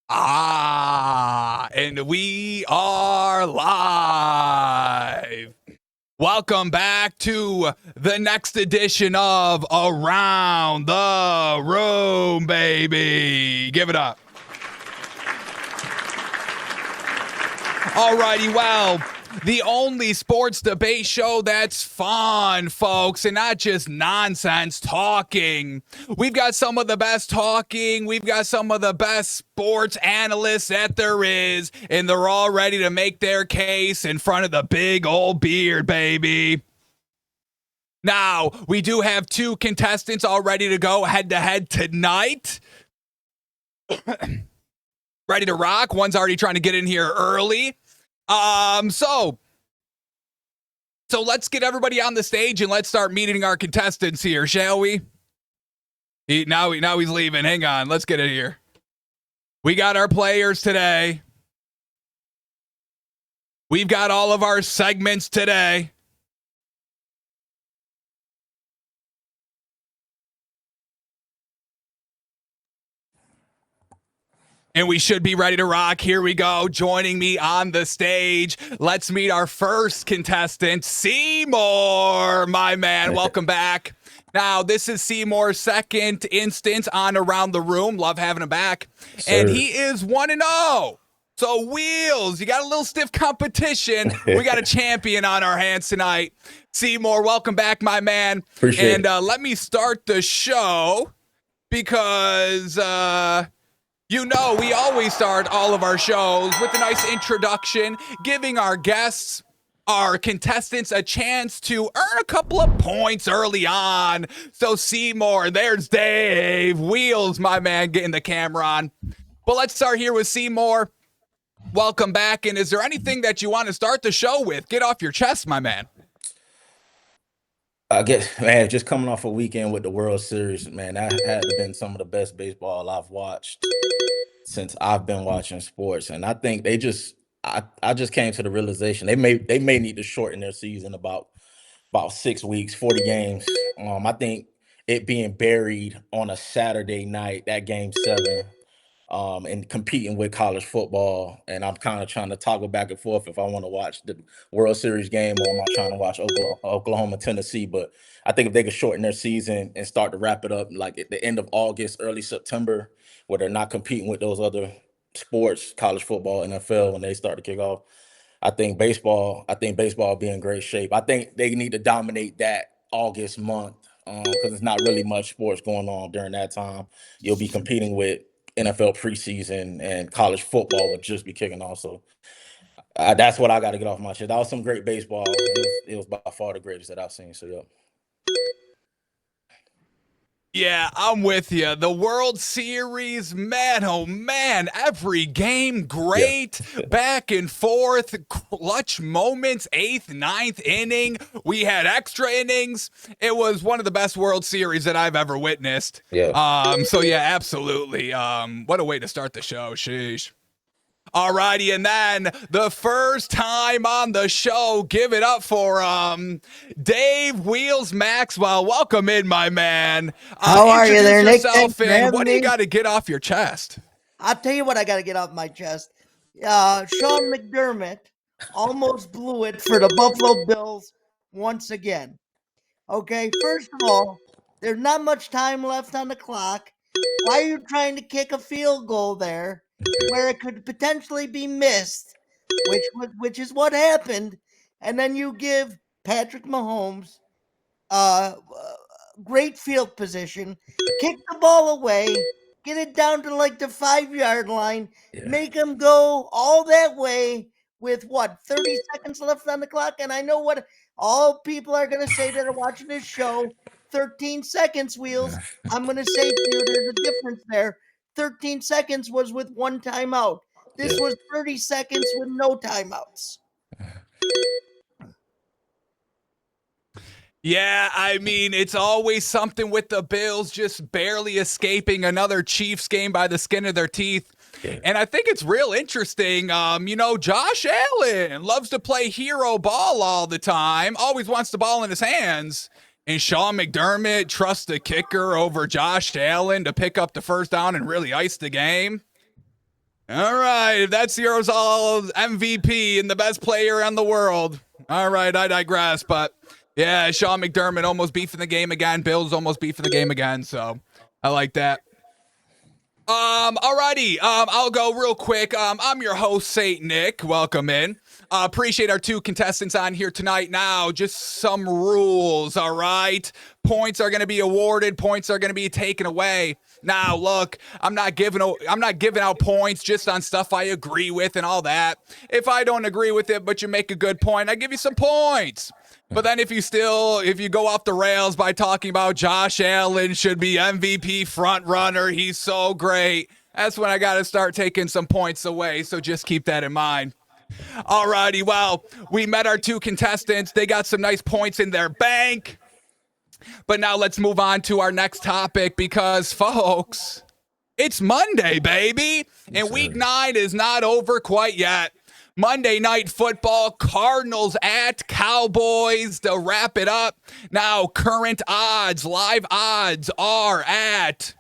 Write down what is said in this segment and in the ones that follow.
And we are live. Welcome back to the next edition of Around the Room, baby. Give it up. Alrighty, well, the only sports debate show that's fun, folks, and not just nonsense talking. We've got some of the best talking. We've got some of the best sports analysts that there is, and they're all ready to make their case in front of the big old beard, baby. Now, we do have two contestants all ready to go head-to-head tonight. Ready to rock. One's already trying to get in here early. So let's get everybody on the stage and let's start meeting our contestants here, shall we? Now he's leaving. Hang on. Let's get it here. We got our players today. We've got all of our segments today. And we should be ready to rock. Here we go. Joining me on the stage. Let's meet our first contestant, Seymour, my man. Welcome back. Now, this is Seymour's second instance on Around the Room. Love having him back. And he is 1-0. So, Wheels, you got a little stiff competition. We got a champion on our hands tonight. Seymour, welcome back, my man. Appreciate it. Let me start the show because... you know, we always start all of our shows with a nice introduction, giving our guests, our contestants, a chance to earn a couple of points early on. So, Seymour, there's Dave. Wheels, my man, getting the camera on. But let's start here with Seymour. Welcome back. And is there anything that you want to start the show with? Get off your chest, my man. I guess, man, just coming off a weekend with the World Series, man, that had been some of the best baseball I've watched since I've been watching sports. And I think I just came to the realization they may need to shorten their season about 6 weeks, 40 games. I think it being buried on a Saturday night, that game 7, and competing with college football. And I'm kind of trying to toggle back and forth if I want to watch the World Series game or am I trying to watch Oklahoma, Tennessee. But I think if they could shorten their season and start to wrap it up like at the end of August, early September, where they're not competing with those other sports, college football, NFL, when they start to kick off, I think baseball will be in great shape. I think they need to dominate that August month because it's not really much sports going on during that time. You'll be competing with NFL preseason and college football will just be kicking off. So that's what I got to get off my chest. That was some great baseball. It was by far the greatest that I've seen. So, yeah. Yeah, I'm with you. The World Series, man, oh man, every game great, back and forth, clutch moments, 8th, 9th inning. We had extra innings. It was one of the best World Series that I've ever witnessed. Yeah. So yeah, absolutely. What a way to start the show. Sheesh. Alrighty, and then the first time on the show, give it up for Dave Wheels Maxwell. Welcome in, my man. How are you there, Nick? What do you got to get off your chest? I'll tell you what I got to get off my chest. Sean McDermott almost blew it for the Buffalo Bills once again. Okay, first of all, there's not much time left on the clock. Why are you trying to kick a field goal there where it could potentially be missed, which is what happened, and then you give Patrick Mahomes great field position, kick the ball away, get it down to like the 5-yard line, make him go all that way with 30 seconds left on the clock. And I know what all people are going to say that are watching this show. 13 seconds, Wheels. I'm going to say to you, there's a difference there. 13 seconds was with one timeout. This was 30 seconds with no timeouts. Yeah, I mean, it's always something with the Bills just barely escaping another Chiefs game by the skin of their teeth. And I think it's real interesting. Josh Allen loves to play hero ball all the time, always wants the ball in his hands. And Sean McDermott trusts the kicker over Josh Allen to pick up the first down and really ice the game. All right, if that's yours, all MVP and the best player in the world. All right, I digress, but yeah, Sean McDermott almost beefing the game again. Bills almost beefing the game again, so I like that. Alrighty, I'll go real quick. I'm your host, St.Nick. Welcome in. Appreciate our two contestants on here tonight. Now, just some rules, all right? Points are going to be awarded. Points are going to be taken away. Now, look, I'm not giving out points just on stuff I agree with and all that. If I don't agree with it, but you make a good point, I give you some points. But then if you go off the rails by talking about Josh Allen should be MVP front runner, he's so great, that's when I got to start taking some points away. So just keep that in mind. Alrighty, well, we met our two contestants. They got some nice points in their bank. But now let's move on to our next topic because, folks, it's Monday, baby. And week 9 is not over quite yet. Monday Night Football, Cardinals at Cowboys to wrap it up. Now, current odds, live odds are at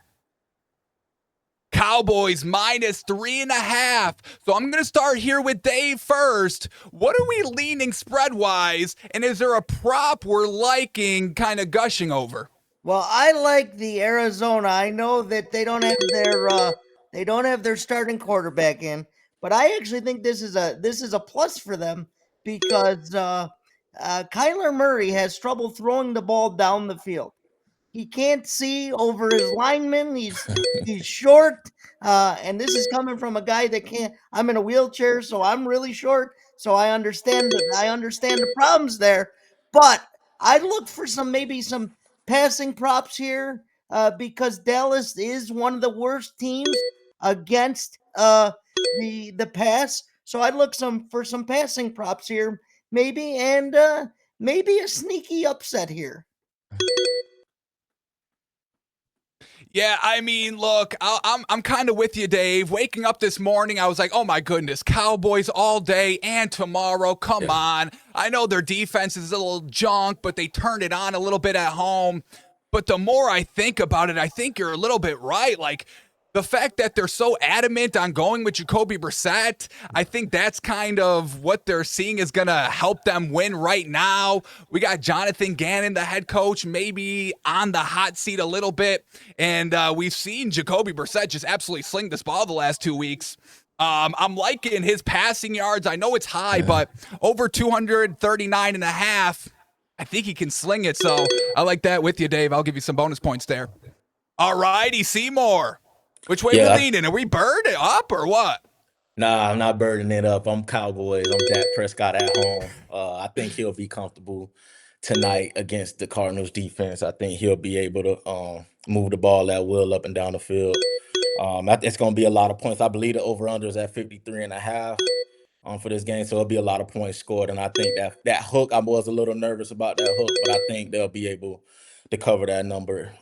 Cowboys -3.5. So I'm going to start here with Dave first. What are we leaning spread-wise, and is there a prop we're liking kind of gushing over? Well, I like the Arizona. I know that they don't have their starting quarterback in. But I actually think this is a plus for them because Kyler Murray has trouble throwing the ball down the field. He can't see over his linemen. He's short, and this is coming from a guy that can't. I'm in a wheelchair, so I'm really short. So I understand the problems there. But I look for maybe some passing props here because Dallas is one of the worst teams against the pass. So I'd look for some passing props here, maybe, and maybe a sneaky upset here. Yeah, I mean, look, I'm kind of with you, Dave. Waking up this morning, I was like, oh my goodness, Cowboys all day and tomorrow. Come on. I know their defense is a little junk, but they turned it on a little bit at home. But the more I think about it, I think you're a little bit right. Like, the fact that they're so adamant on going with Jacoby Brissett, I think that's kind of what they're seeing is going to help them win right now. We got Jonathan Gannon, the head coach, maybe on the hot seat a little bit. And we've seen Jacoby Brissett just absolutely sling this ball the last 2 weeks. I'm liking his passing yards. I know it's high, but over 239.5. I think he can sling it. So I like that with you, Dave. I'll give you some bonus points there. All righty, Seymour. Which way we leaning? Are we birding up or what? Nah, I'm not birding it up. I'm Cowboys. I'm Dak Prescott at home. I think he'll be comfortable tonight against the Cardinals defense. I think he'll be able to move the ball at will up and down the field. It's going to be a lot of points. I believe the over-under is at 53.5 for this game, so it'll be a lot of points scored. And I think that hook, I was a little nervous about that hook, but I think they'll be able to cover that number.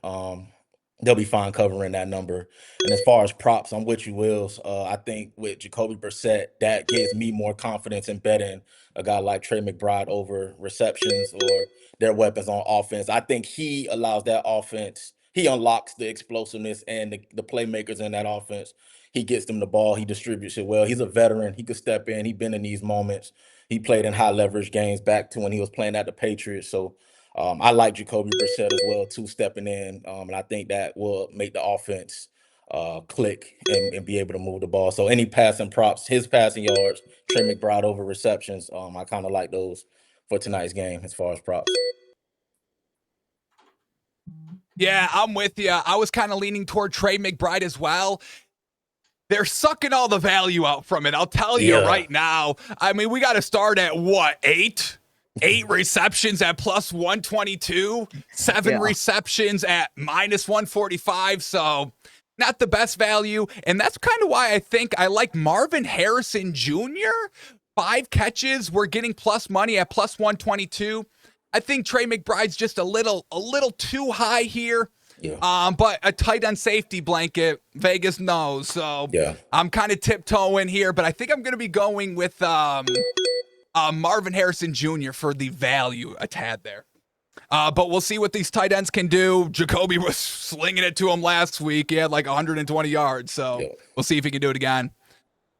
They'll be fine covering that number. And as far as props, I'm with you, Wills. I think with Jacoby Brissett, that gives me more confidence in betting a guy like Trey McBride over receptions or their weapons on offense. I think he allows that offense. He unlocks the explosiveness and the playmakers in that offense. He gets them the ball. He distributes it well. He's a veteran. He could step in. He's been in these moments. He played in high leverage games back to when he was playing at the Patriots. So I like Jacoby Brissett as well, too, stepping in. And I think that will make the offense click and be able to move the ball. So any passing props, his passing yards, Trey McBride over receptions, I kind of like those for tonight's game as far as props. Yeah, I'm with you. I was kind of leaning toward Trey McBride as well. They're sucking all the value out from it. I'll tell you right now. I mean, we got to start at what, 8 receptions at plus 122, 7 receptions at minus 145. So not the best value. And that's kind of why I think I like Marvin Harrison Jr. 5 catches. We're getting plus money at plus 122. I think Trey McBride's just a little too high here. Yeah. But a tight end safety blanket, Vegas knows. So I'm kind of tiptoeing here, but I think I'm going to be going with Marvin Harrison Jr. for the value a tad there. But we'll see what these tight ends can do. Jacoby was slinging it to him last week. He had like 120 yards. So we'll see if he can do it again.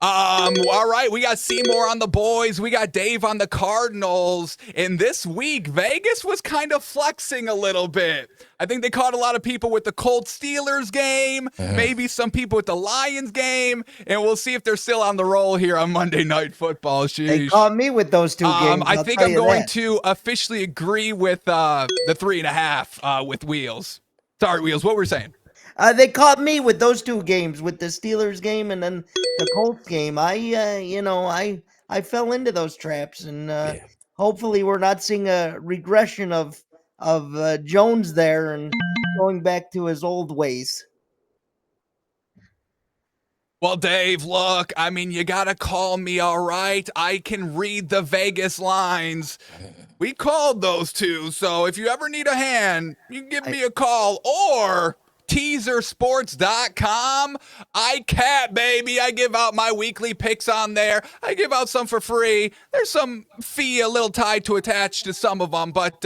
All right, we got Seymour on the boys, we got Dave on the Cardinals, and this week Vegas was kind of flexing a little bit. I think they caught a lot of people with the Colts Steelers game, maybe some people with the Lions game, and we'll see if they're still on the roll here on Monday Night Football. Sheesh. They caught me with those two games. I think I'm going to officially agree with the 3.5 with Wheels. Sorry, Wheels, what were you saying? They caught me with those two games, with the Steelers game and then the Colts game. I fell into those traps, and hopefully we're not seeing a regression of Jones there and going back to his old ways. Well, Dave, look, I mean, you got to call me, all right? I can read the Vegas lines. We called those two, so if you ever need a hand, you can give me a call, or teasersports.com. baby. I give out my weekly picks on there. I give out some for free. There's some fee a little tied to attach to some of them, but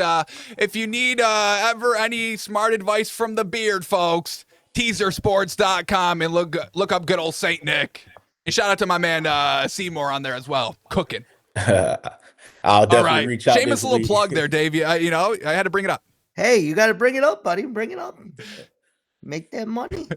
if you need ever any smart advice from the beard folks, teasersports.com, and look up good old St.Nick. And shout out to my man Seymour on there as well, cooking. I'll definitely reach out. Shameless little plug there, Dave. I had to bring it up. Hey, you got to bring it up, buddy. Bring it up. Make that money.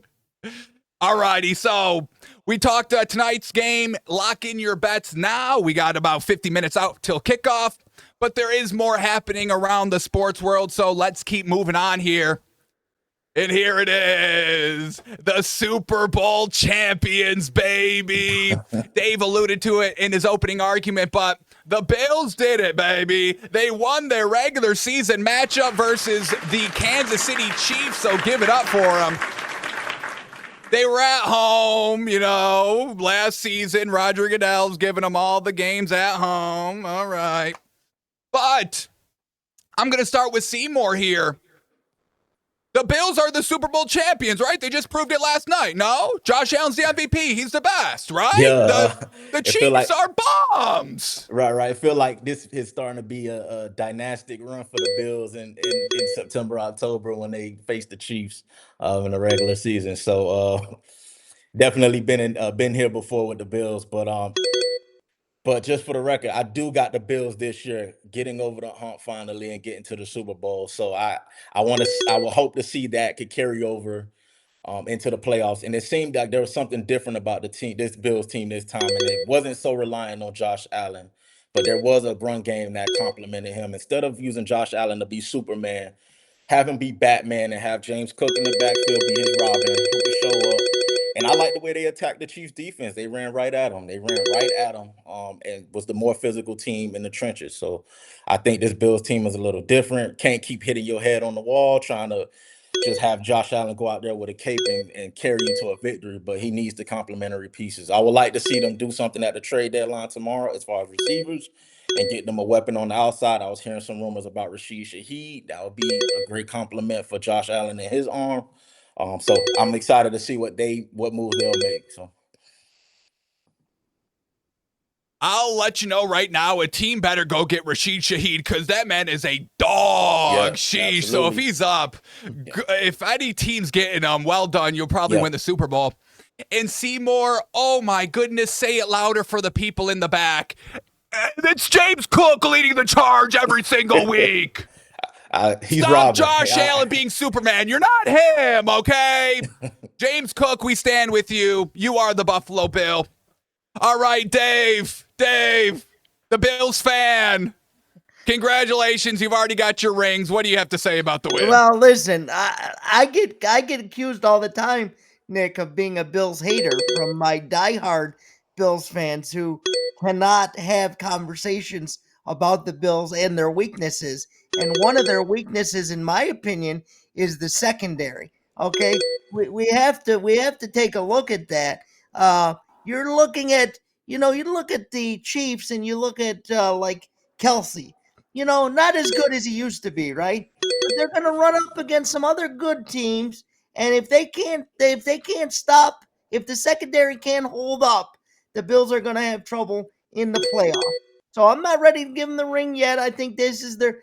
All righty, so we talked tonight's game. Lock in your bets now. We got about 50 minutes out till kickoff, but there is more happening around the sports world, so let's keep moving on here. And here it is, the Super Bowl champions, baby. Dave alluded to it in his opening argument, but the Bills did it, baby. They won their regular season matchup versus the Kansas City Chiefs, so give it up for them. They were at home, last season. Roger Goodell's giving them all the games at home. All right. But I'm going to start with Seymour here. The Bills are the Super Bowl champions, right? They just proved it last night. No? Josh Allen's the MVP. He's the best, right? Yeah. The Chiefs are bombs. Right. I feel like this is starting to be a dynastic run for the Bills in September, October when they face the Chiefs in the regular season. So definitely been here before with the Bills, but just for the record, I do got the Bills this year getting over the hump finally and getting to the Super Bowl. So I will hope to see that could carry over into the playoffs. And it seemed like there was something different about this Bills team this time, and it wasn't so reliant on Josh Allen, but there was a run game that complemented him. Instead of using Josh Allen to be Superman, have him be Batman and have James Cook in the backfield be his Robin, who could show up. And I like the way they attacked the Chiefs defense. They ran right at them. And was the more physical team in the trenches. So I think this Bills team is a little different. Can't keep hitting your head on the wall trying to just have Josh Allen go out there with a cape and carry you to a victory, but he needs the complementary pieces. I would like to see them do something at the trade deadline tomorrow as far as receivers and get them a weapon on the outside. I was hearing some rumors about Rashid Shaheed. That would be a great compliment for Josh Allen and his arm. So I'm excited to see what moves they'll make. So I'll let you know right now, a team better go get Rashid Shaheed because that man is a dog. Yeah, Sheesh. So if he's up, if any team's getting him, well done. You'll probably win the Super Bowl. And Seymour, oh my goodness, say it louder for the people in the back. It's James Cook leading the charge every single week. He's Stop Robin. Josh Allen being Superman. You're not him, okay? James Cook, we stand with you. You are the Buffalo Bill. All right, Dave, the Bills fan. Congratulations, you've already got your rings. What do you have to say about the win? Well, listen, I get accused all the time, Nick, of being a Bills hater from my diehard Bills fans who cannot have conversations about the Bills and their weaknesses. And one of their weaknesses, in my opinion, is the secondary. Okay, we have to take a look at that. You're looking at, you look at the Chiefs and you look at like Kelsey. Not as good as he used to be, right? But they're going to run up against some other good teams, and if they can't stop, if the secondary can't hold up, the Bills are going to have trouble in the playoff. So I'm not ready to give them the ring yet. I think this is the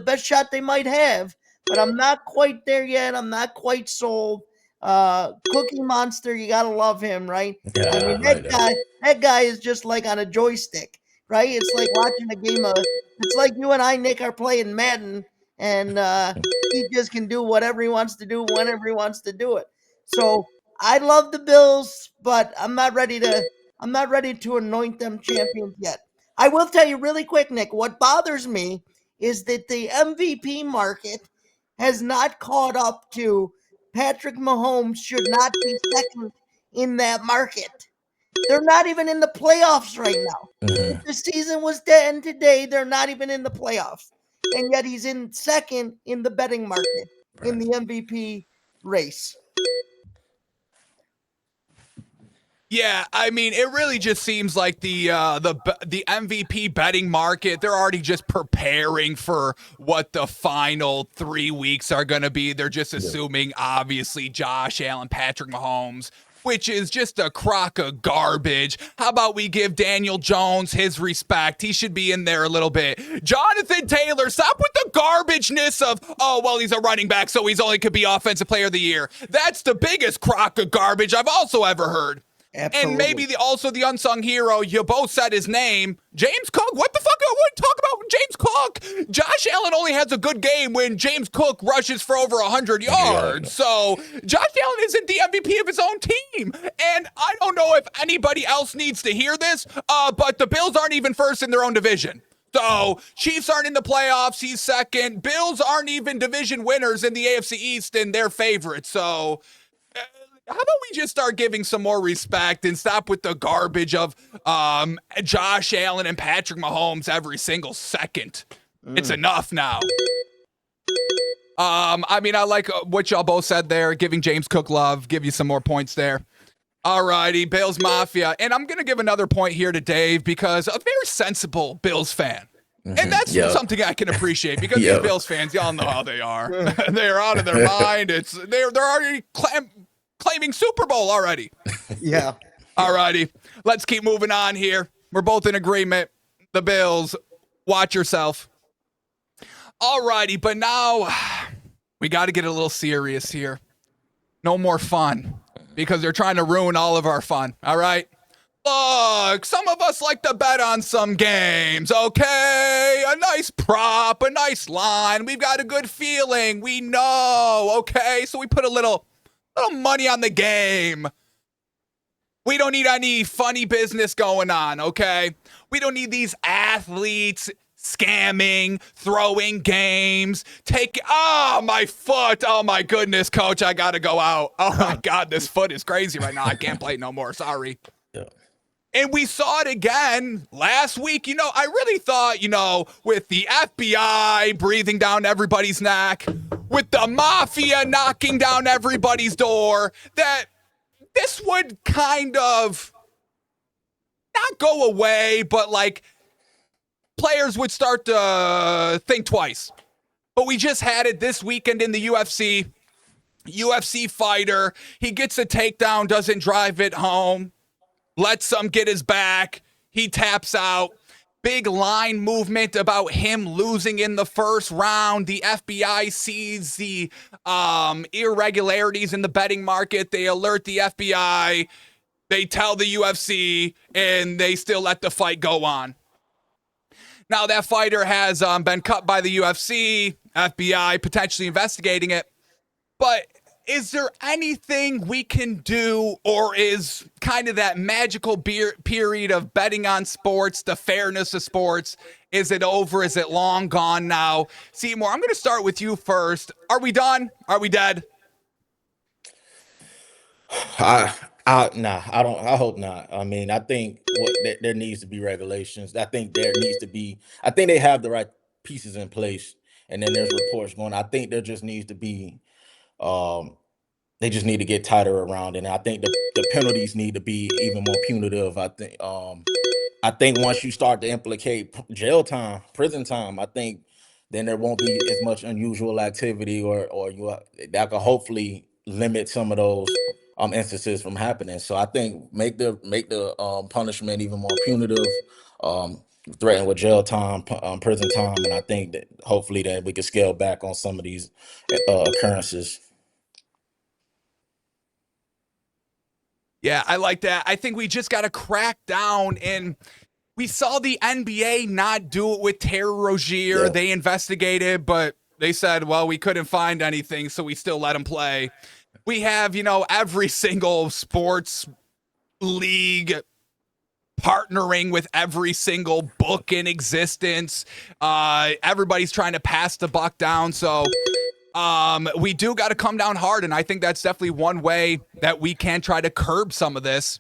best shot they might have, but I'm not quite there yet. I'm not quite sold. Cookie Monster, you gotta love him, right? Yeah, I I mean, like that. that guy is just like on a joystick, right? It's like watching a game of. It's like you and I, Nick, are playing Madden, and he just can do whatever he wants to do whenever he wants to do it. So I love the Bills, but I'm not ready to. I'm not ready to anoint them champions yet. I will tell you really quick, Nick. What bothers me is that the MVP market has not caught up to Patrick Mahomes should not be second in that market. They're not even in the playoffs right now. If Mhm. the season was to end today, they're not even in the playoffs. And yet he's in second in the betting market in Right. the MVP race. Yeah, I mean, it really just seems like the MVP betting market. They're already just preparing for what the final 3 weeks are going to be. They're just assuming, obviously, Josh Allen, Patrick Mahomes, which is just a crock of garbage. How about we give Daniel Jones his respect? He should be in there a little bit. Jonathan Taylor, stop with the garbageness of, oh, well, he's a running back, so he's only could be offensive player of the year. That's the biggest crock of garbage I've also ever heard. Absolutely. And maybe also the unsung hero, you both said his name, James Cook. What the fuck? I want to talk about James Cook. Josh Allen only has a good game when James Cook rushes for over 100 yards. Yeah. So Josh Allen isn't the MVP of his own team. And I don't know if anybody else needs to hear this, but the Bills aren't even first in their own division. So Chiefs aren't in the playoffs. He's second. Bills aren't even division winners in the AFC East, and they're favorites. So how about we just start giving some more respect and stop with the garbage of Josh Allen and Patrick Mahomes every single second? It's enough now. I mean, I like what y'all both said there, giving James Cook love, give you some more points there. Alrighty, Bills Mafia. And I'm going to give another point here to Dave because a very sensible Bills fan. And that's something I can appreciate because these Bills fans, y'all know how they are. They're out of their mind. They're already claiming Super Bowl already. Yeah. Alrighty, let's keep moving on here. We're both in agreement. The Bills, watch yourself. Alrighty, but now we got to get a little serious here. No more fun because they're trying to ruin all of our fun. All right. Look, some of us like to bet on some games, okay? A nice prop, a nice line. We've got a good feeling. We know, okay? So we put a little money on the game. We don't need any funny business going on, okay? We don't need these athletes scamming, throwing games, oh, my foot. Oh, my goodness, coach, I got to go out. Oh, my God, this foot is crazy right now. I can't play no more. Sorry. Yeah. And we saw it again last week. You know, I really thought, with the FBI breathing down everybody's neck, with the mafia knocking down everybody's door, that this would kind of not go away, but like players would start to think twice. But we just had it this weekend in the UFC. UFC fighter, he gets a takedown, doesn't drive it home, lets him get his back. He taps out. Big line movement about him losing in the first round. The FBI sees the irregularities in the betting market. They alert the FBI. They tell the UFC, and they still let the fight go on. Now, that fighter has been cut by the UFC, FBI potentially investigating it. But is there anything we can do, or is kind of that magical period of betting on sports, the fairness of sports, is it over? Is it long gone now? Seymour, I'm going to start with you first. Are we done? Are we dead? Nah, I don't. I hope not. I mean, I think there needs to be regulations. I think there needs to be. I think they have the right pieces in place, and then there's reports going. I think there just needs to be. They just need to get tighter around, and I think the penalties need to be even more punitive. I think once you start to implicate jail time, prison time, I think then there won't be as much unusual activity, or that could hopefully limit some of those instances from happening. So I think make the punishment even more punitive, threatened with jail time, prison time, and I think that hopefully that we can scale back on some of these occurrences. Yeah, I like that. I think we just got to crack down, and we saw the NBA not do it with Terry Rozier. Yeah. They investigated, but they said, well, we couldn't find anything, so we still let him play. We have, every single sports league partnering with every single book in existence. Everybody's trying to pass the buck down, so we do got to come down hard, and I think that's definitely one way that we can try to curb some of this.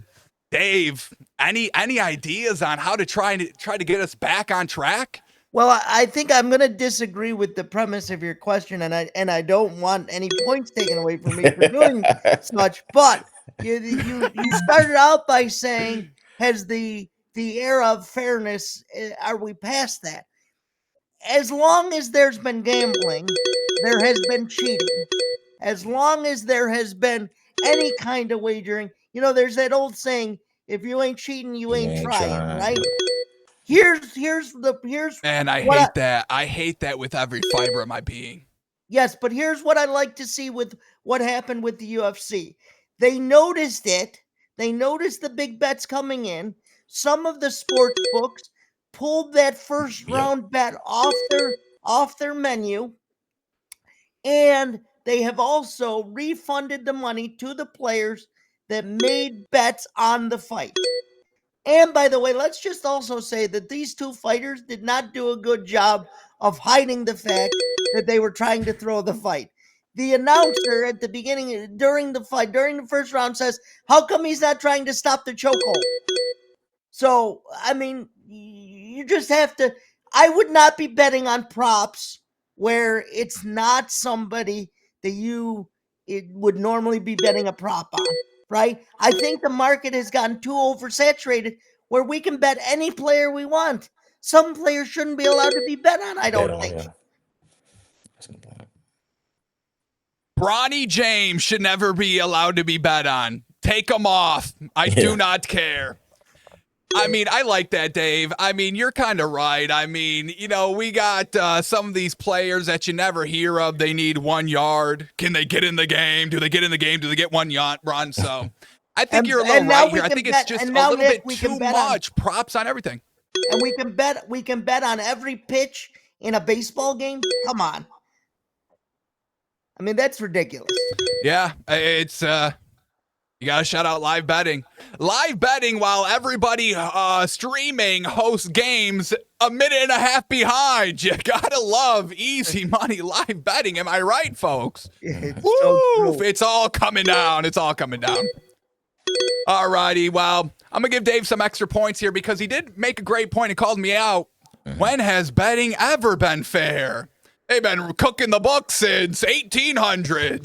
Dave, any ideas on how to try to get us back on track? Well, I think I'm going to disagree with the premise of your question, and I don't want any points taken away from me for doing such. But you started out by saying, has the era of fairness, are we past that? As long as there's been gambling, there has been cheating. As long as there has been any kind of wagering, there's that old saying: if you ain't cheating, you ain't trying, right? Here's Man, I hate that. I hate that with every fiber of my being. Yes, but here's what I like to see with what happened with the UFC. They noticed it. They noticed the big bets coming in. Some of the sports books pulled that first round bet off their menu, and they have also refunded the money to the players that made bets on the fight. And by the way, let's just also say that these two fighters did not do a good job of hiding the fact that they were trying to throw the fight. The announcer at the beginning, during the fight, during the first round says, how come he's not trying to stop the chokehold? So, I mean, you just have to, I would not be betting on props where it's not somebody that it would normally be betting a prop on. Right? I think the market has gotten too oversaturated where we can bet any player we want. Some players shouldn't be allowed to be bet on, I don't think. Bronny James should never be allowed to be bet on. Take him off. I do not care. I mean, I like that, Dave. I mean, you're kind of right. I mean, we got some of these players that you never hear of. They need 1 yard. Can they get in the game? Do they get in the game? Do they get 1 yard run? So I think you're a little right here. I think it's just a little bit too much props on everything. And we can bet on every pitch in a baseball game. Come on. I mean, that's ridiculous. Yeah, it's you gotta shout out live betting. Live betting while everybody streaming hosts games a minute and a half behind. You gotta love easy money live betting. Am I right, folks? It's Woo! so true. It's all coming down. It's all coming down. All righty. Well, I'm gonna give Dave some extra points here because he did make a great point and called me out. When has betting ever been fair? They've been cooking the books since 1800s.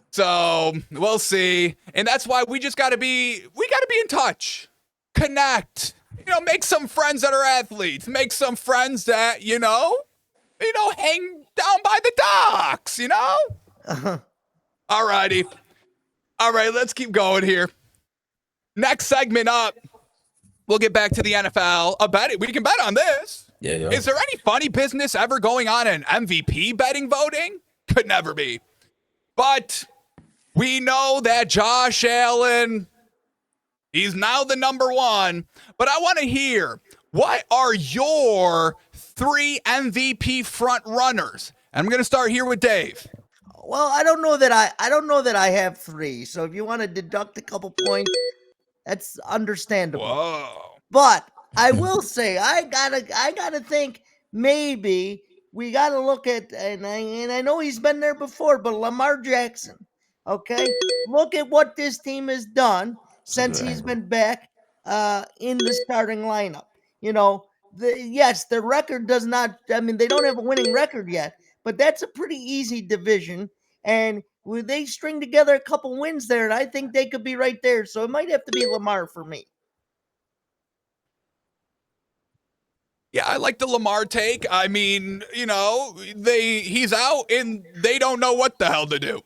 So we'll see. And that's why we just got to be in touch, connect, make some friends that are athletes, make some friends that, hang down by the docks, All righty. All right, let's keep going here. Next segment up, we'll get back to the NFL. We can bet on this. Yeah. Is there any funny business ever going on in MVP betting voting? Could never be. But we know that Josh Allen, he's now the number one. But I want to hear, what are your 3 MVP front runners? And I'm going to start here with Dave. Well, I don't know that I have 3. So if you want to deduct a couple points, that's understandable. Whoa. But I will say I gotta think maybe we gotta look at, and I know he's been there before, but Lamar Jackson. Okay, look at what this team has done since he's been back in the starting lineup. The record does not. I mean, they don't have a winning record yet, but that's a pretty easy division, and they string together a couple wins there, and I think they could be right there. So it might have to be Lamar for me. Yeah, I like the Lamar take. I mean, he's out and they don't know what the hell to do.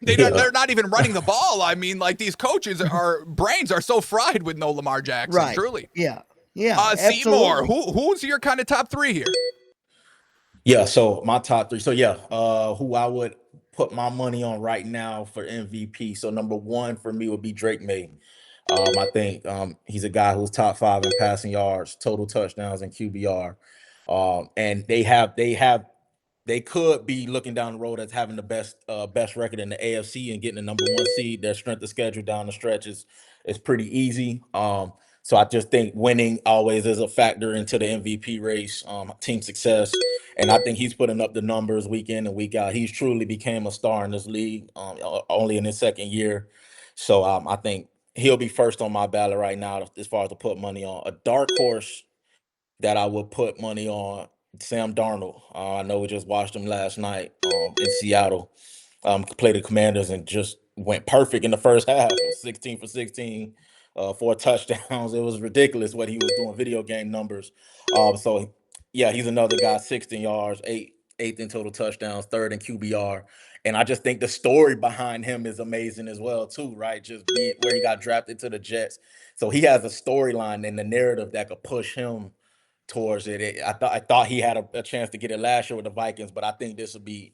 They're not even running the ball. I mean, like, these coaches, brains are so fried with no Lamar Jackson. Right. Truly. Yeah. Seymour, who's your kind of top 3 here? Yeah, so my top 3. So who I would put my money on right now for MVP. So number one for me would be Drake May. I think he's a guy who's top five in passing yards, total touchdowns, and QBR. And they could be looking down the road as having the best record in the AFC and getting the number one seed. Their strength of schedule down the stretch is pretty easy. So I just think winning always is a factor into the MVP race, team success. And I think he's putting up the numbers week in and week out. He's truly became a star in this league, only in his second year. So I think he'll be first on my ballot right now as far as to put money on. A dark horse that I would put money on, Sam Darnold. I know we just watched him last night in Seattle. Played the Commanders and just went perfect in the first half. 16 for 16, 4 touchdowns. It was ridiculous what he was doing, video game numbers. So yeah, he's another guy, 16 yards, eighth in total touchdowns, third in QBR. And I just think the story behind him is amazing as well, too, right? Just where he got drafted to the Jets. So he has a storyline and the narrative that could push him towards it. I thought he had a chance to get it last year with the Vikings, but I think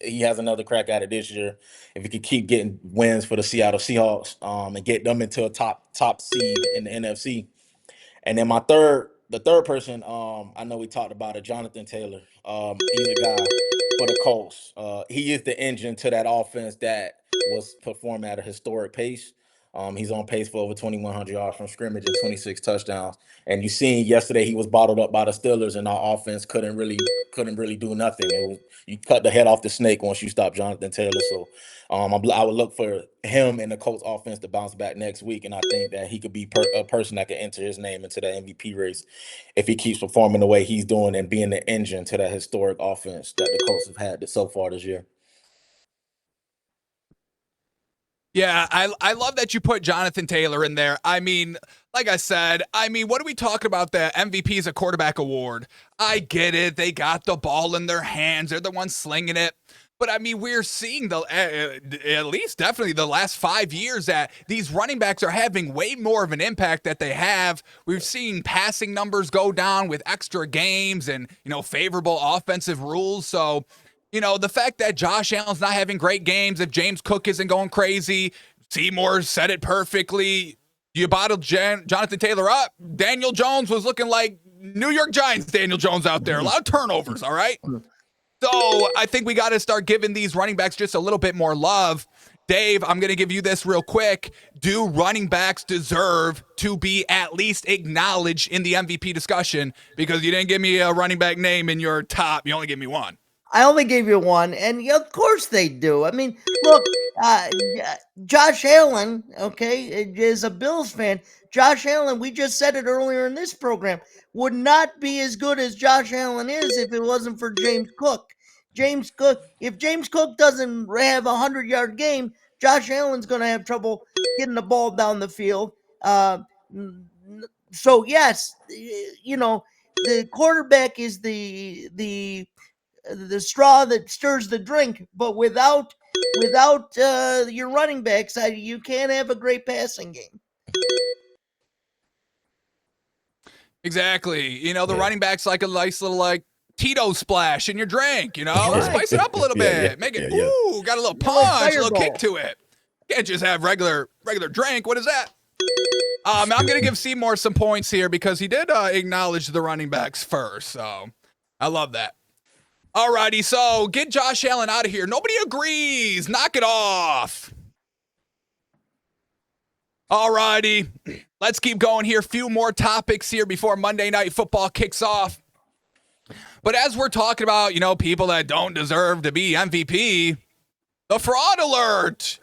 he has another crack at it this year if he could keep getting wins for the Seattle Seahawks and get them into a top seed in the NFC. And then the third person, I know we talked about it, Jonathan Taylor. He's a guy for the Colts. He is the engine to that offense that was performing at a historic pace. He's on pace for over 2,100 yards from scrimmage and 26 touchdowns. And you seen yesterday he was bottled up by the Steelers, and our offense couldn't really do nothing. You cut the head off the snake once you stop Jonathan Taylor. So I would look for him and the Colts offense to bounce back next week, and I think that he could be a person that could enter his name into the MVP race if he keeps performing the way he's doing and being the engine to that historic offense that the Colts have had so far this year. Yeah, I love that you put Jonathan Taylor in there. I mean, like I said, what are we talking about? The MVP is a quarterback award. I get it. They got the ball in their hands. They're the ones slinging it. But we're seeing at least definitely the last 5 years that these running backs are having way more of an impact that they have. We've seen passing numbers go down with extra games and, favorable offensive rules. So, the fact that Josh Allen's not having great games, if James Cook isn't going crazy, Seymour said it perfectly. You bottled Jonathan Taylor up. Daniel Jones was looking like New York Giants Daniel Jones out there. A lot of turnovers, all right? So I think we got to start giving these running backs just a little bit more love. Dave, I'm going to give you this real quick. Do running backs deserve to be at least acknowledged in the MVP discussion? Because you didn't give me a running back name in your top. You only gave me one. I only gave you one, and of course they do. Look, Josh Allen, okay, is a Bills fan. Josh Allen, we just said it earlier in this program, would not be as good as Josh Allen is if it wasn't for James Cook. If James Cook doesn't have a 100-yard game, Josh Allen's going to have trouble getting the ball down the field. So yes, the quarterback is the straw that stirs the drink, but without your running backs, you can't have a great passing game. Exactly. The running backs like a nice little Tito splash in your drink, spice it up a little bit. Make it, got a little punch, a little kick to it. Can't just have regular drink. What is that? I'm going to give Seymour some points here because he did acknowledge the running backs first. So I love that. Alrighty, so get Josh Allen out of here. Nobody agrees. Knock it off. Alrighty, let's keep going here. Few more topics here before Monday Night Football kicks off. But as we're talking about, people that don't deserve to be MVP, the fraud alert.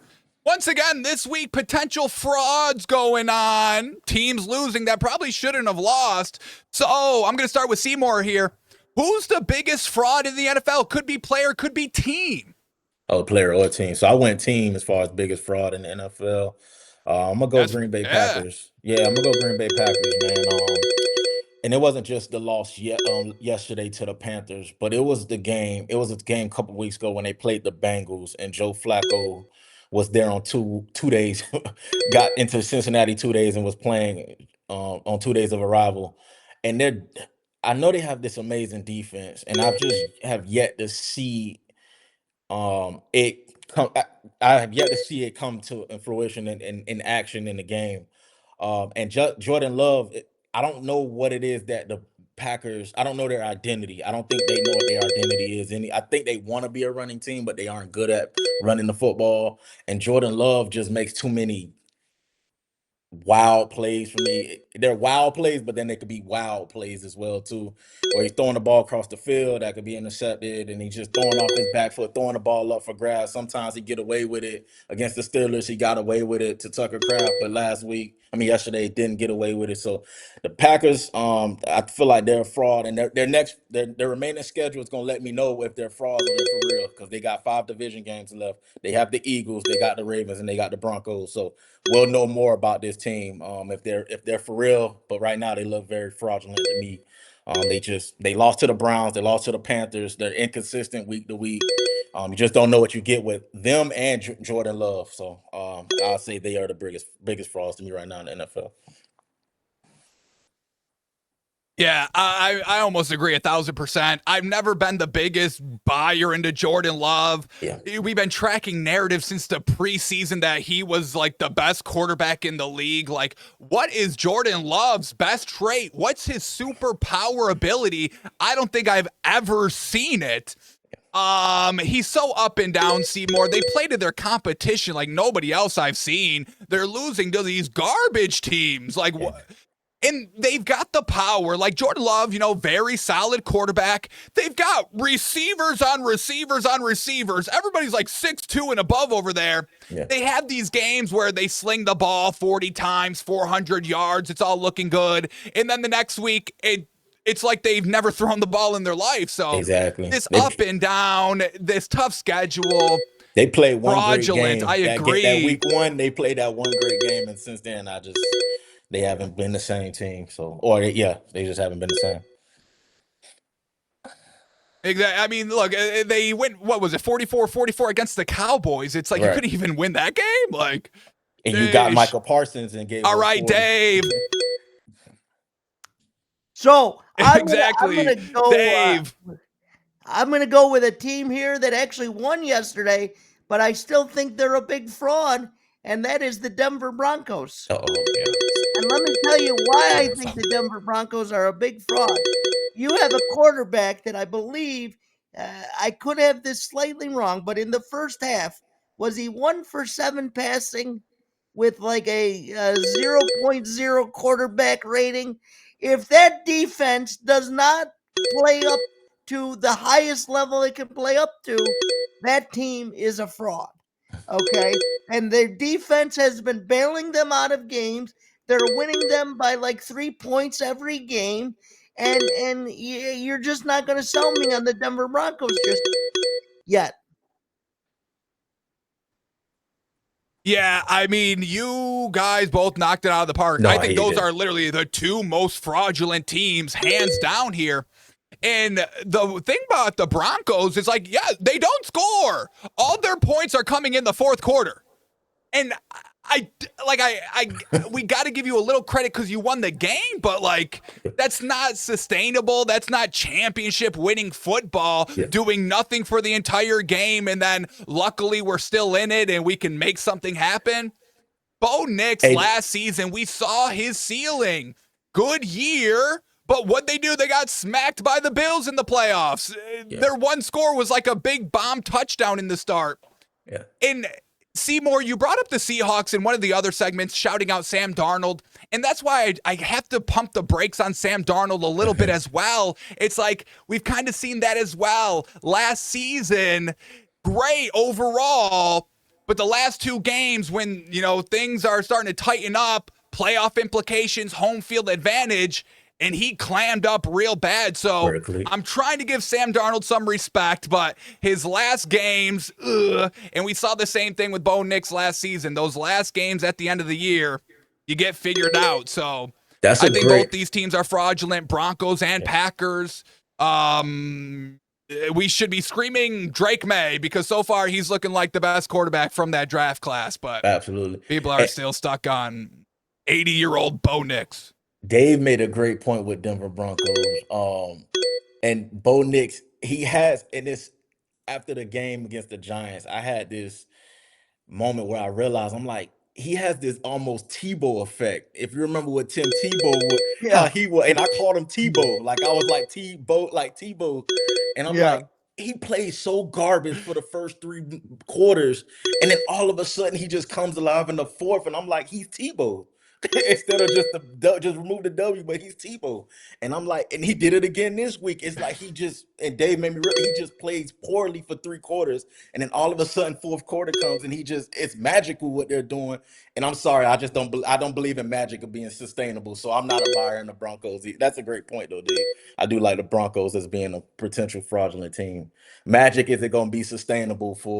Once again, this week, potential frauds going on. Teams losing that probably shouldn't have lost. So I'm going to start with Seymour here. Who's the biggest fraud in the NFL? Could be player, could be team. Oh, player or team. So I went team as far as biggest fraud in the NFL. I'm going to go Green Bay Packers. Yeah, I'm going to go Green Bay Packers, man. And it wasn't just the loss yesterday to the Panthers, but it was the game. It was a game a couple weeks ago when they played the Bengals, and Joe Flacco was there on two days, got into Cincinnati 2 days and was playing on 2 days of arrival. And I know they have this amazing defense, and I just have yet to see it I have yet to see it come to fruition in action in the game. And Jordan Love, I don't know what it is that the Packers. I don't know their identity. I don't think they know what their identity is. I think they want to be a running team, but they aren't good at running the football. And Jordan Love just makes too many wild plays for me. They're wild plays, but then they could be wild plays as well too. Where he's throwing the ball across the field that could be intercepted, and he's just throwing off his back foot, throwing the ball up for grabs. Sometimes he get away with it against the Steelers. He got away with it to Tucker Kraft, but yesterday didn't get away with it. So the Packers, I feel like they're a fraud, and their remaining schedule is gonna let me know if they're frauds or they're for real, because they got 5 division games left. They have the Eagles, they got the Ravens, and they got the Broncos. So we'll know more about this team if they're for real. But right now they look very fraudulent to me. They lost to the Browns, they lost to the Panthers. They're inconsistent week to week. You just don't know what you get with them and Jordan Love. So I'll say they are the biggest frauds to me right now in the NFL. Yeah, I almost agree 1,000%. I've never been the biggest buyer into Jordan Love. Yeah. We've been tracking narrative since the preseason that he was like the best quarterback in the league. Like, what is Jordan Love's best trait? What's his superpower ability? I don't think I've ever seen it. He's so up and down, Seymour. They play to their competition like nobody else I've seen. They're losing to these garbage teams. Like, what? And they've got the power, like Jordan Love, very solid quarterback. They've got receivers on receivers on receivers. Everybody's like 6'2" and above over there. Yeah. They have these games where they sling the ball 40 times, 400 yards. It's all looking good. And then the next week, it's like they've never thrown the ball in their life. So exactly. This up and down, this tough schedule. They played one fraudulent. great game. I agree. That week 1, they played that one great game, and since then, they haven't been the same team. They just haven't been the same. Exactly. I mean, look, they went, what was it, 44-44 against the Cowboys. It's like you couldn't even win that game. Like, and you got Michael Parsons and gave. All right, 40. Dave. So exactly, I'm gonna go, Dave. I'm going to go with a team here that actually won yesterday, but I still think they're a big fraud, and that is the Denver Broncos. Yeah. And let me tell you why I think the Denver Broncos are a big fraud. You have a quarterback that I believe, I could have this slightly wrong, but in the first half, was he 1 for 7 passing with like a 0.0 quarterback rating? If that defense does not play up to the highest level it can play up to, that team is a fraud. Okay? And their defense has been bailing them out of games. They're winning them by like 3 points every game. And you're just not going to sell me on the Denver Broncos just yet. Yeah, I mean, you guys both knocked it out of the park. No, I think those did. are literally the 2 most fraudulent teams, hands down here. And the thing about the Broncos is like, yeah, they don't score. All their points are coming in the fourth quarter. And we got to give you a little credit because you won the game, but like, that's not sustainable. That's not championship winning football, doing nothing for the entire game. And then luckily we're still in it and we can make something happen. Bo Nix last season, we saw his ceiling. Good year. But what'd they do? They got smacked by the Bills in the playoffs. Their one score was like a big bomb touchdown in the start. Yeah. And Seymour, you brought up the Seahawks in one of the other segments, shouting out Sam Darnold. And that's why I have to pump the brakes on Sam Darnold a little bit as well. It's like we've kind of seen that as well. Last season, great overall. But the last 2 games when, things are starting to tighten up, playoff implications, home field advantage, and he clammed up real bad. So I'm trying to give Sam Darnold some respect, but his last games, and we saw the same thing with Bo Nix last season. Those last games at the end of the year, you get figured out. So I think both these teams are fraudulent, Broncos and Packers. We should be screaming Drake May because so far he's looking like the best quarterback from that draft class. But absolutely, people are still stuck on 80-year-old Bo Nix. Dave made a great point with Denver Broncos. And Bo Nix, he has, and after the game against the Giants, I had this moment where I realized I'm like, he has this almost Tebow effect. If you remember what Tim Tebow would, how Yeah. he was, and I called him Tebow, like I was like Tebow, and I'm Yeah. like, he plays so garbage for the first three quarters, and then all of a sudden he just comes alive in the fourth, and I'm like, he's Tebow. Instead of just remove the W, but he's Tebow. And I'm like, and he did it again this week. It's like and Dave made me he just plays poorly for three quarters. And then all of a sudden, fourth quarter comes and it's magical what they're doing. And I'm sorry, I don't believe in magic of being sustainable. So I'm not a buyer in the Broncos. That's a great point though, Dave. I do like the Broncos as being a potential fraudulent team. Magic isn't going to be sustainable for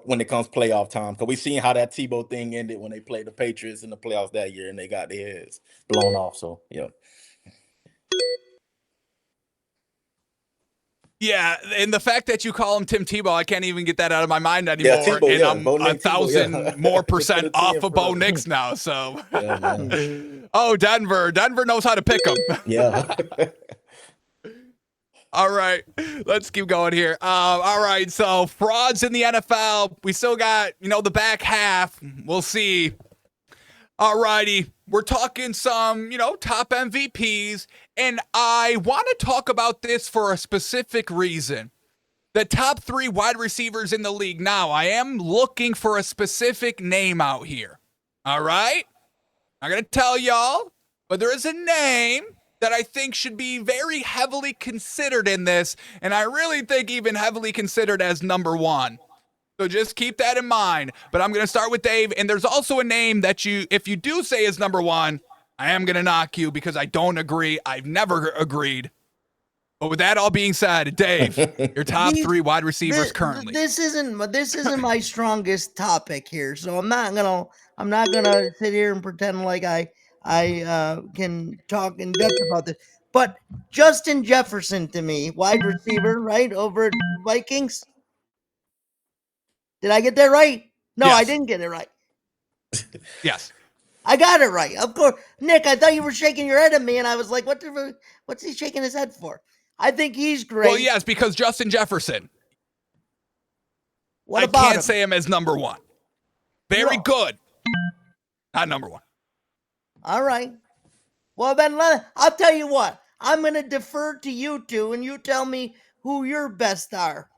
when it comes playoff time. Because we seen how that Tebow thing ended when they played the Patriots in the playoffs that year and they got their heads blown off. So, yeah. Yeah, and the fact that you call him Tim Tebow, I can't even get that out of my mind anymore. Yeah, Tebow, and yeah, I'm Bo Nick 1,000 Tebow, yeah. more Put a percent T off in of Bo front of it. Nix now. So, Yeah, man. oh, Denver knows how to pick them. Yeah. All right, let's keep going here. All right, so frauds in the NFL. We still got, the back half. We'll see. All righty, we're talking some, top MVPs, and I want to talk about this for a specific reason. The top 3 wide receivers in the league. Now, I am looking for a specific name out here. All right? I'm going to tell y'all, but there is a name that I think should be very heavily considered in this, and I really think even heavily considered as number 1. So just keep that in mind. But I'm going to start with Dave, and there's also a name that if you do say is number 1, I am going to knock you because I don't agree. I've never agreed. But with that all being said, Dave, your top 3 wide receivers currently. This isn't my strongest topic here, so I'm not gonna sit here and pretend like I can talk in depth about this. But Justin Jefferson to me, wide receiver, right, over at Vikings. Did I get that right? No, Yes. I didn't get it right. Yes. I got it right. Of course. Nick, I thought you were shaking your head at me, and I was like, what's he shaking his head for? I think he's great. Well, yes, because Justin Jefferson. What I about can't him? say him as number 1. Very No. good. Not number 1. All right. Well, then I'll tell you what. I'm going to defer to you two, and you tell me who your best are.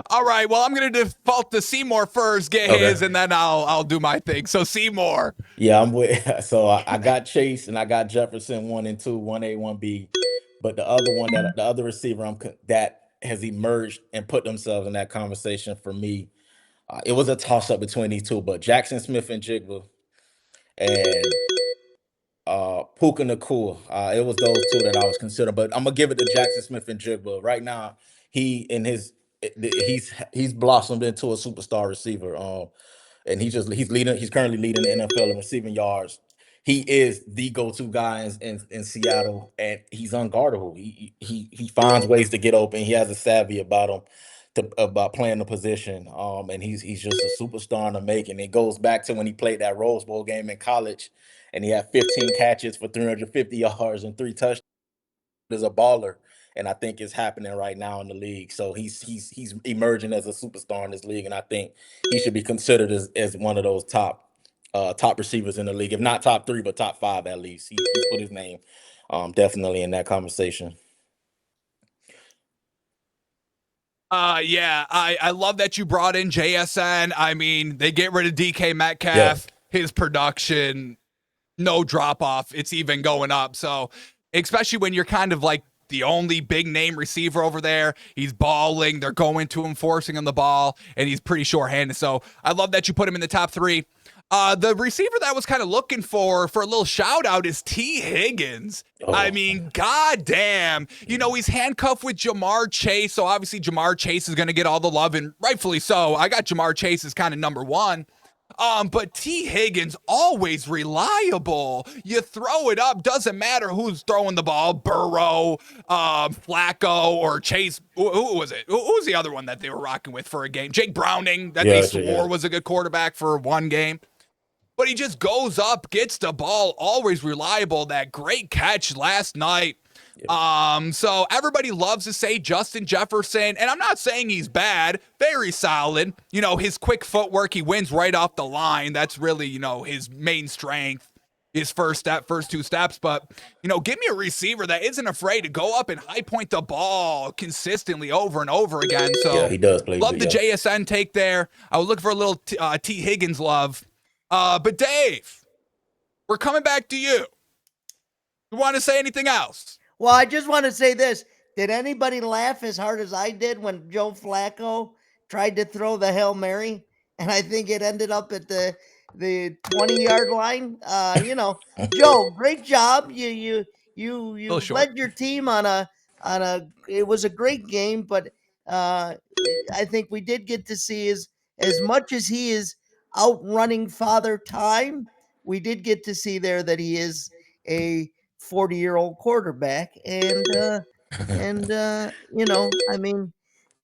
All right. Well, I'm going to default to Seymour first, get his, and then I'll do my thing. So Seymour. Yeah, I'm with. So I got Chase and I got Jefferson 1 and 2, 1A, 1B. But the other receiver that has emerged and put themselves in that conversation for me, it was a toss up between these two, but Jackson Smith and Jigba and Puka Nakua. It was those two that I was considering, but I'm gonna give it to Jackson Smith and Jigba. Right now, he's blossomed into a superstar receiver. And he's currently leading the NFL in receiving yards. He is the go-to guy in Seattle, and he's unguardable. He finds ways to get open. He has a savvy about him about playing the position. And he's just a superstar in the making. It goes back to when he played that Rose Bowl game in college, and he had 15 catches for 350 yards and 3 touchdowns. As a baller, and I think it's happening right now in the league. So he's emerging as a superstar in this league, and I think he should be considered as one of those top receivers in the league, if not top 3, but top 5 at least. He put his name definitely in that conversation. Yeah, I love that you brought in JSN. I mean, they get rid of DK Metcalf. Yeah. His production, no drop off. It's even going up. So, especially when you're kind of like the only big name receiver over there, he's balling. They're going to him, forcing him the ball, and he's pretty short-handed. So I love that you put him in the top 3. The receiver that I was kind of looking for a little shout out is T. Higgins. Oh. I mean, goddamn. He's handcuffed with Jamar Chase. So obviously Jamar Chase is going to get all the love, and rightfully so. I got Jamar Chase as kind of number 1. But T. Higgins, always reliable. You throw it up, doesn't matter who's throwing the ball, Burrow, Flacco, or Chase. Who was it? Who was the other one that they were rocking with for a game? Jake Browning, that they swore was a good quarterback for one game. But he just goes up, gets the ball, always reliable. That great catch last night So everybody loves to say Justin Jefferson, and I'm not saying he's bad, very solid. You know, his quick footwork, he wins right off the line. That's really, you know, his main strength. His first two steps, but you know, give me a receiver that isn't afraid to go up and high point the ball consistently over and over again. So Yeah, he does play love good, the JSN take there. I was looking for a little T Higgins love, but Dave, we're coming back to you. You want to say anything else? Well, I just want to say this. Did anybody laugh as hard as I did when Joe Flacco tried to throw the Hail Mary? And I think it ended up at the 20-yard line. You know, Joe, great job. You led your team on a it was a great game, but I think we did get to see as much as he is outrunning Father Time, we did get to see there that he is a 40-year-old quarterback, and you know, I mean,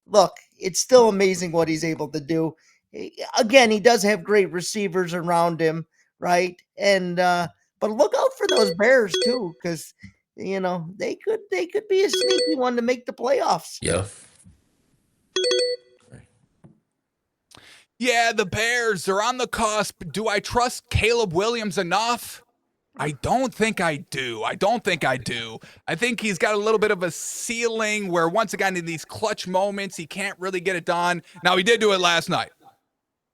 look, it's still amazing what he's able to do. Again, he does have great receivers around him, right? And but look out for those Bears too, because you know they could be a sneaky one to make the playoffs. Yeah. Yeah, the Bears are on the cusp. Do I trust Caleb Williams enough? I don't think I do. I think he's got a little bit of a ceiling where, once again, in these clutch moments, he can't really get it done. Now, he did do it last night.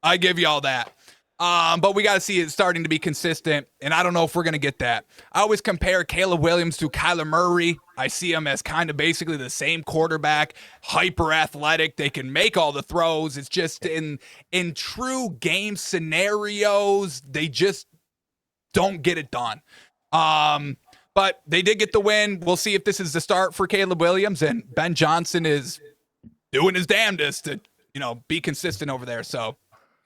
I give you all that. But we got to see it starting to be consistent, and I don't know if we're going to get that. I always compare Caleb Williams to Kyler Murray. I see him as kind of basically the same quarterback, hyper athletic. They can make all the throws. It's just in true game scenarios, they just don't get it done. But they did get the win. We'll see if this is the start for Caleb Williams, and Ben Johnson is doing his damnedest to, you know, be consistent over there. So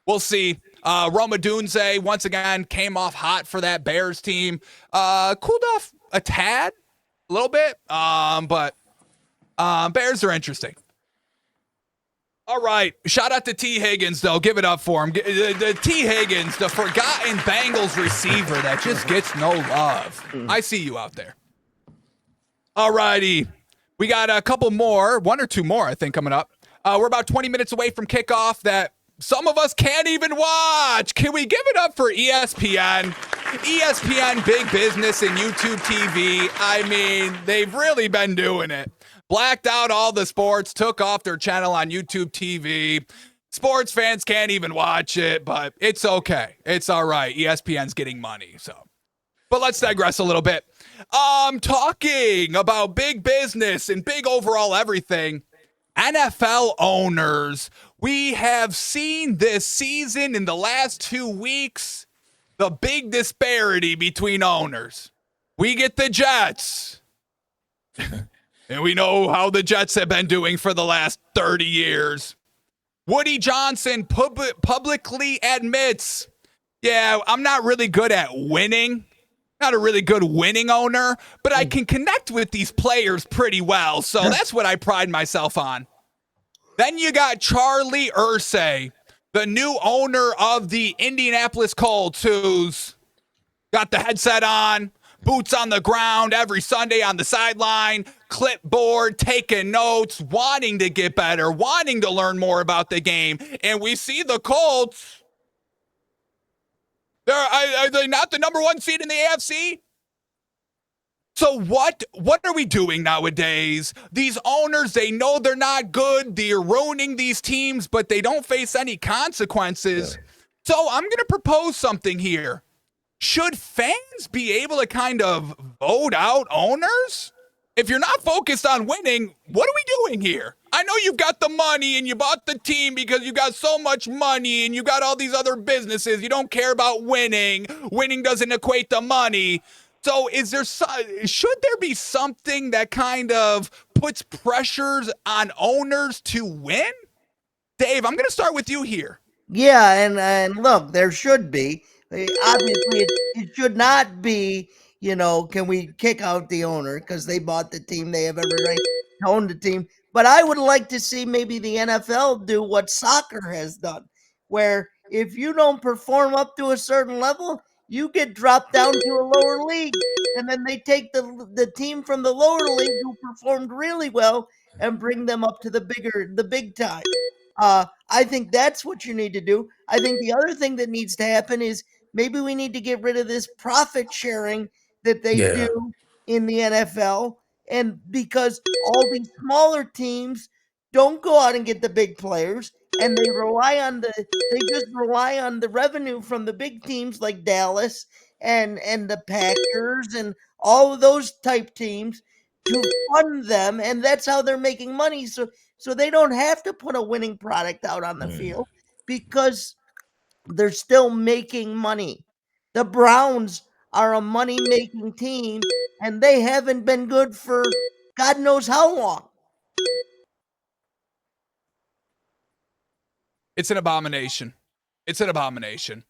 we'll see. Roma Dunze, once again, came off hot for that Bears team. Cooled off a tad, a little bit, but Bears are interesting. All right. Shout out to T. Higgins, though. Give it up for him. The T. Higgins, the forgotten Bengals receiver that just gets no love. I see you out there. All righty. We got a couple more, one or two more, I think, coming up. We're about 20 minutes away from kickoff that some of us can't even watch. Can we give it up for ESPN? ESPN Big Business and YouTube TV. I mean, they've really been doing it. Blacked out all the sports, took off their channel on YouTube TV. Sports fans can't even watch it, but it's okay. It's all right. ESPN's getting money, so. But let's digress a little bit. Talking about big business and big overall everything. NFL owners. We have seen this season in the last 2 weeks, the big disparity between owners. We get the Jets. And we know how the Jets have been doing for the last 30 years. Woody Johnson publicly admits, yeah, I'm not really good at winning. Not a really good winning owner, but I can connect with these players pretty well. So that's what I pride myself on. Then you got Charlie Irsay, the new owner of the Indianapolis Colts, who's got the headset on, boots on the ground every Sunday on the sideline, clipboard, taking notes, wanting to get better, wanting to learn more about the game. And we see the Colts. Are they not the number one seed in the AFC? So what are we doing nowadays? These owners, they know they're not good. They're ruining these teams, but they don't face any consequences. So I'm going to propose something here. Should fans be able to kind of vote out owners? If you're not focused on winning, what are we doing here? I know you've got the money and you bought the team because you got so much money and you got all these other businesses. You don't care about winning. Winning doesn't equate to money. So should there be something that kind of puts pressures on owners to win? Dave, I'm going to start with you here. Yeah, and look, there should be. Obviously, it should not be, you know, can we kick out the owner because they bought the team, they have every right to own the team. But I would like to see maybe the NFL do what soccer has done, where if you don't perform up to a certain level, you get dropped down to a lower league, and then they take the team from the lower league who performed really well and bring them up to the big time. I think that's what you need to do. I think the other thing that needs to happen is maybe we need to get rid of this profit sharing that they Yeah. do in the NFL, and because all these smaller teams don't go out and get the big players, and they just rely on the revenue from the big teams like Dallas and the Packers and all of those type teams to fund them, and that's how they're making money. So they don't have to put a winning product out on the field because they're still making money. The Browns are a money making team, and they haven't been good for God knows how long. It's an abomination. It's an abomination.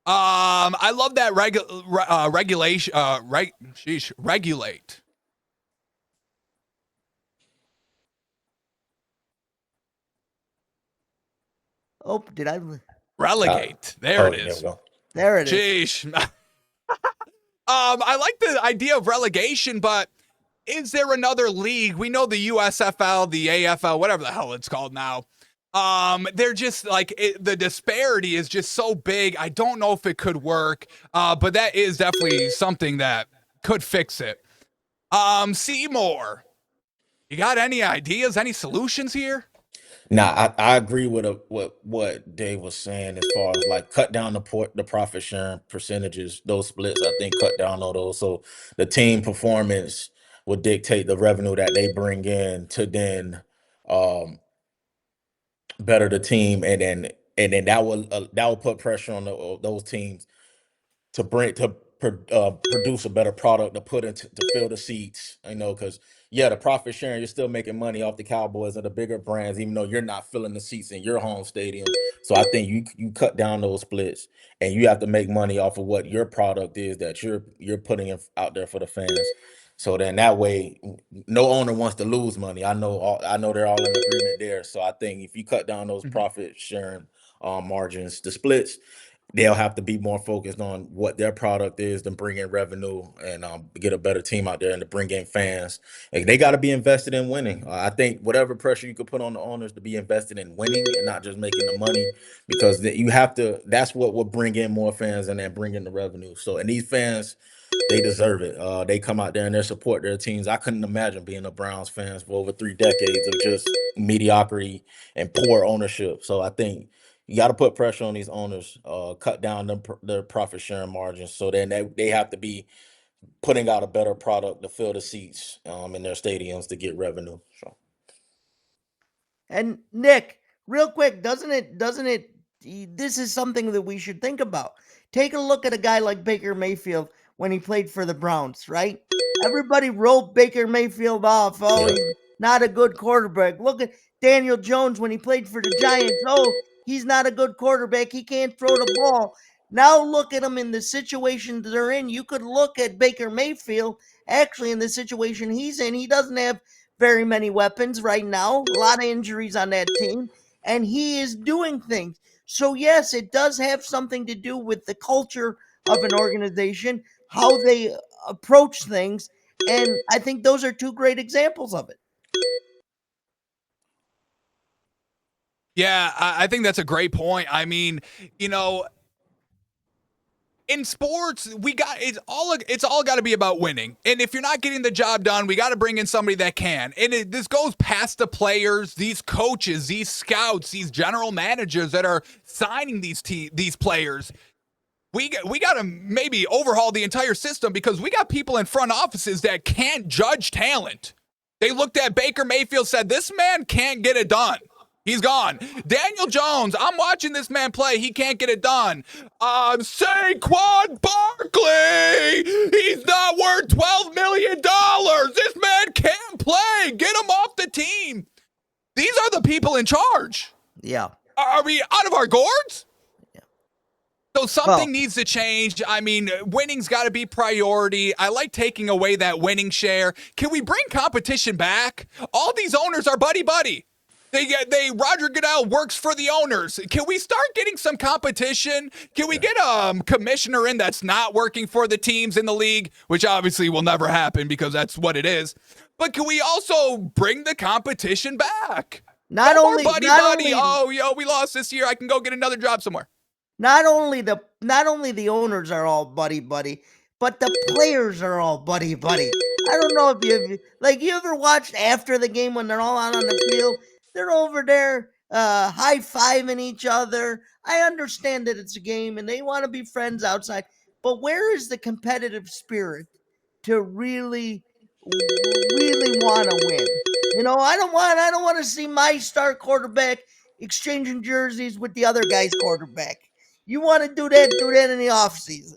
I love that regulation. Regulate. Oh, did I? Relegate. There it is. There it is. Sheesh. I like the idea of relegation, but is there another league? We know the USFL, the AFL, whatever the hell it's called now. They're just like the disparity is just so big. I don't know if it could work, but that is definitely something that could fix it. Seymour, you got any ideas, any solutions here? Nah, I agree with what Dave was saying as far as like cut down the profit sharing percentages, those splits. I think cut down all those so the team performance will dictate the revenue that they bring in to then um, better the team, and then that will put pressure on those teams to produce a better product to put into to fill the seats. Because yeah, the profit sharing, you're still making money off the Cowboys and the bigger brands, even though you're not filling the seats in your home stadium. So I think you cut down those splits, and you have to make money off of what your product is that you're putting out there for the fans. So then that way, no owner wants to lose money. I know they're all in agreement there. So I think if you cut down those profit sharing margins, the splits, they'll have to be more focused on what their product is to bring in revenue and get a better team out there and to bring in fans. Like, they got to be invested in winning. I think whatever pressure you could put on the owners to be invested in winning and not just making the money, because you have to. That's what will bring in more fans and then bring in the revenue. So, and these fans, they deserve it. They come out there and they support their teams. I couldn't imagine being a Browns fan for over 3 decades of just mediocrity and poor ownership. So I think you got to put pressure on these owners, cut down their profit sharing margins, so then they have to be putting out a better product to fill the seats in their stadiums to get revenue. So. And Nick, real quick, doesn't it this is something that we should think about. Take a look at a guy like Baker Mayfield when he played for the Browns, right? Everybody wrote Baker Mayfield off. Oh, he's not a good quarterback. Look at Daniel Jones when he played for the Giants. Oh, he's not a good quarterback. He can't throw the ball. Now look at him in the situation they're in. You could look at Baker Mayfield actually in the situation he's in. He doesn't have very many weapons right now. A lot of injuries on that team, and he is doing things. So yes, it does have something to do with the culture of an organization, how they approach things, and I think those are 2 great examples of it. Yeah, I think that's a great point. I mean, in sports, it's all got to be about winning. And if you're not getting the job done, we got to bring in somebody that can. And this goes past the players, these coaches, these scouts, these general managers that are signing these players. We got to maybe overhaul the entire system, because we got people in front offices that can't judge talent. They looked at Baker Mayfield, said, this man can't get it done. He's gone. Daniel Jones, I'm watching this man play. He can't get it done. Saquon Barkley, he's not worth $12 million. This man can't play. Get him off the team. These are the people in charge. Yeah. Are we out of our gourds? Yeah. So something needs to change. I mean, winning's got to be priority. I like taking away that winning share. Can we bring competition back? All these owners are buddy-buddy. Roger Goodell works for the owners. Can we start getting some competition? Can we get a commissioner in that's not working for the teams in the league, which obviously will never happen because that's what it is. But can we also bring the competition back? Not No only, more buddy. Oh, we lost this year. I can go get another job somewhere. not only the owners are all buddy, but the players are all buddy. I don't know if you ever watched after the game when they're all out on the field, they're over there high-fiving each other. I understand that it's a game and they want to be friends outside, but where is the competitive spirit to really want to win? I don't want to see my star quarterback exchanging jerseys with the other guy's quarterback. You want to do that in the offseason.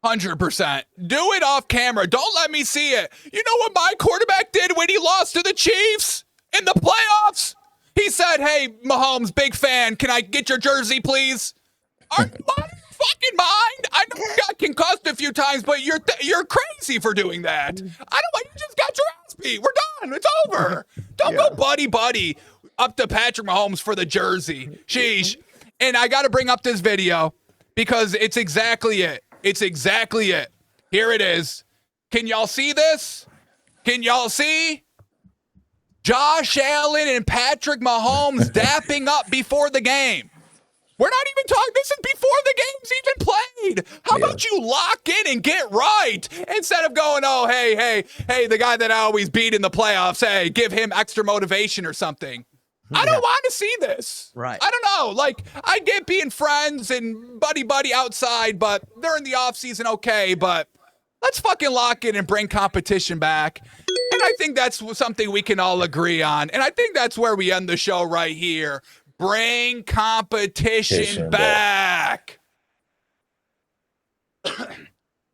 100%. Do it off camera. Don't let me see it. You know what my quarterback did when he lost to the Chiefs in the playoffs? He said, "Hey, Mahomes, big fan. Can I get your jersey, please?" Are you fucking mind? I know you got concussed a few times, but you're crazy for doing that. I don't want you just got your ass beat. We're done. It's over. Don't go buddy up to Patrick Mahomes for the jersey. Sheesh. And I got to bring up this video because it's exactly it. It's exactly it. Here it is. Can y'all see this? Can y'all see? Josh Allen and Patrick Mahomes dapping up before the game. We're not even talking. This is before the game's even played. How about you lock in and get right instead of going, oh, hey, the guy that I always beat in the playoffs, hey, give him extra motivation or something. I don't want to see this. Right. I don't know. Like, I get being friends and buddy outside, but during the offseason, okay. But let's fucking lock in and bring competition back. And I think that's something we can all agree on. And I think that's where we end the show right here. Bring competition back.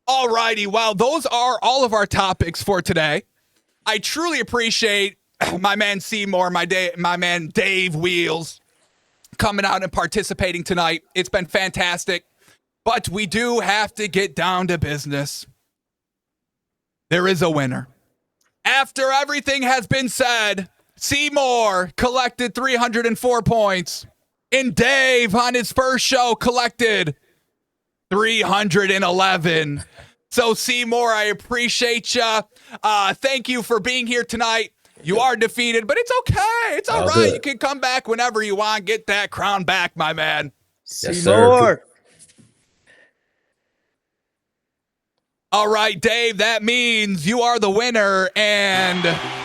All righty. Well, those are all of our topics for today. I truly appreciate my man Seymour, my man Dave Wheels coming out and participating tonight. It's been fantastic. But we do have to get down to business. There is a winner. After everything has been said, Seymour collected 304 points. And Dave, on his first show, collected 311. So, Seymour, I appreciate you. Thank you for being here tonight. You are defeated, but it's okay. It's all right. Good. You can come back whenever you want. Get that crown back, my man. Yes, Seymour. All right, Dave, that means you are the winner, and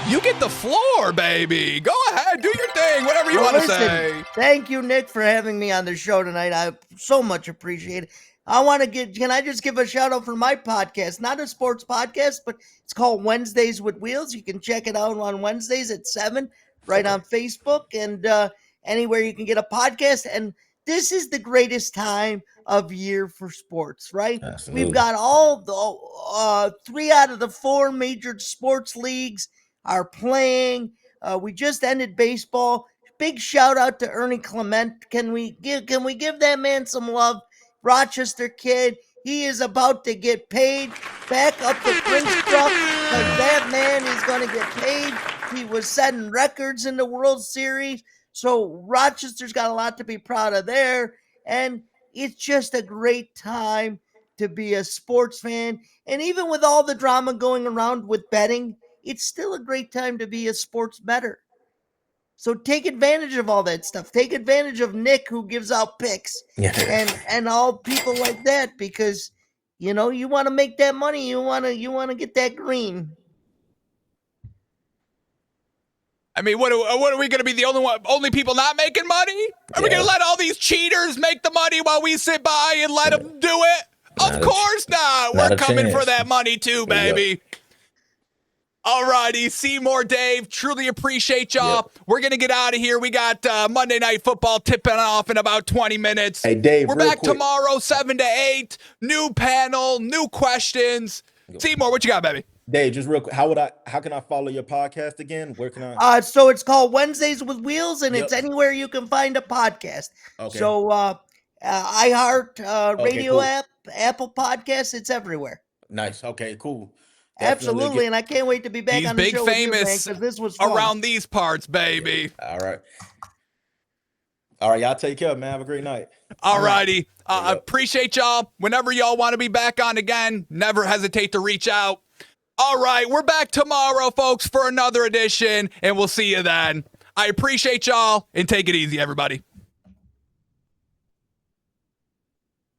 you get the floor, baby. Go ahead. Do your thing, whatever you want to say. Thank you, Nick, for having me on the show tonight. I so much appreciate it. Can I just give a shout out for my podcast? Not a sports podcast, but it's called Wednesdays with Wheels. You can check it out on Wednesdays at 7, right on Facebook and anywhere you can get a podcast. And this is the greatest time of year for sports, right? Absolutely. We've got all the 3 out of the 4 major sports leagues are playing. We just ended baseball. Big shout out to Ernie Clement. Can we give that man some love? Rochester kid, he is about to get paid. Back up the Prince truck, because that man is going to get paid. He was setting records in the World Series, so Rochester's got a lot to be proud of there. And it's just a great time to be a sports fan. And even with all the drama going around with betting, it's still a great time to be a sports bettor. So take advantage of all that stuff. Take advantage of Nick, who gives out picks, and all people like that, because you want to make that money. You want to get that green. I mean, what are we going to be the only people not making money? Are we going to let all these cheaters make the money while we sit by and let them do it? Of course not. We're coming for that money too, baby. All righty, Seymour, Dave, truly appreciate y'all. We're going to get out of here. We got Monday Night Football tipping off in about 20 minutes. Hey, Dave, we're back tomorrow, 7 to 8. New panel, new questions. Seymour, what you got, baby? Dave, just real quick, how can I follow your podcast again? Where can I? So it's called Wednesdays with Wheels, and it's anywhere you can find a podcast. Okay. So iHeart Radio app, Apple Podcasts, it's everywhere. Nice. Okay, cool. Absolutely, and I can't wait to be back He's on the big show with you, man, famous because this was fun. around these parts, baby. All right. All right, y'all take care, man. Have a great night. All righty. Yep. Appreciate y'all. Whenever y'all want to be back on again, never hesitate to reach out. All right, we're back tomorrow, folks, for another edition, and we'll see you then. I appreciate y'all, and take it easy, everybody.